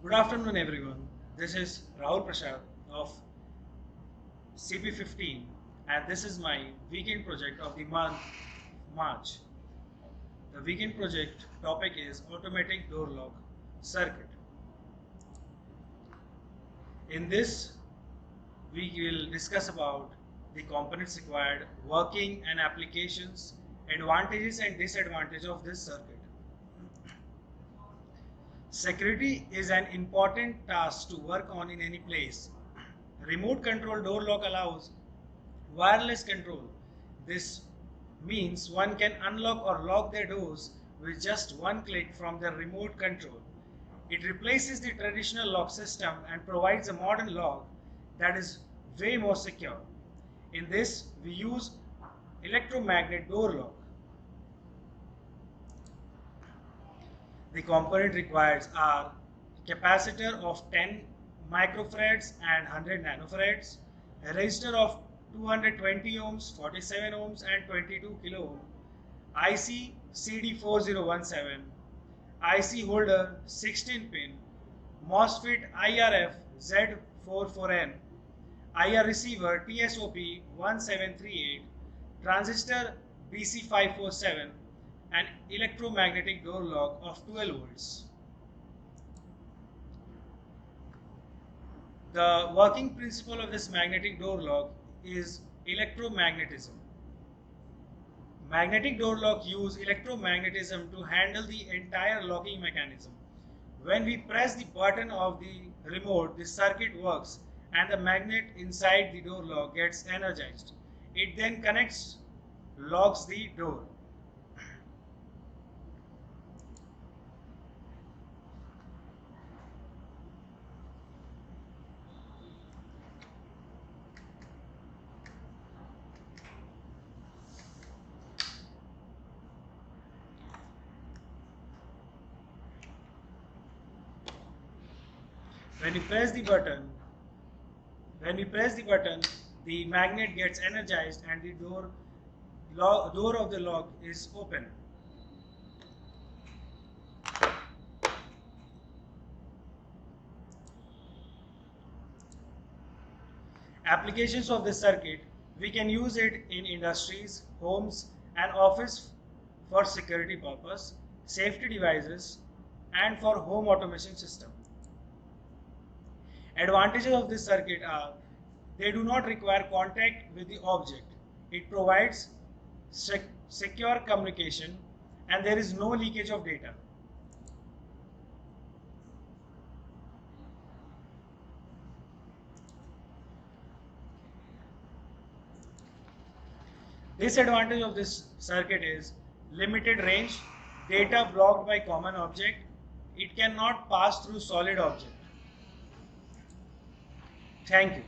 Good afternoon, everyone. This is Rahul Prasad of CP15, and this is my weekend project of the month March. The weekend project topic is automatic door lock circuit. In this, we will discuss about the components required, working and applications, advantages and disadvantages of this circuit. Security is an important task to work on in any place. Remote control door lock allows wireless control. This means one can unlock or lock their doors with just one click from the remote control. It replaces the traditional lock system and provides a modern lock that is way more secure. In this, we use electromagnet door lock. The component required are capacitor of 10 microfarads and 100 nanofarads, a resistor of 220 ohms, 47 ohms and 22 kilo ohm, IC CD4017, IC holder 16 pin, MOSFET IRF Z44N, IR receiver TSOP 1738, transistor BC547, and electromagnetic door lock of 12 volts. The working principle of this magnetic door lock is electromagnetism. Magnetic door lock use electromagnetism to handle the entire locking mechanism. When we press the button of the remote, the circuit works and the magnet inside the door lock gets energized. It then locks the door. When we press the button, the magnet gets energized and the door of the lock is open. Applications of this circuit: we can use it in industries, homes and office for security purpose, safety devices and for home automation system. Advantages of this circuit are: they do not require contact with the object. It provides secure communication and there is no leakage of data. Disadvantage of this circuit is limited range, data blocked by common object, it cannot pass through solid object. Thank you.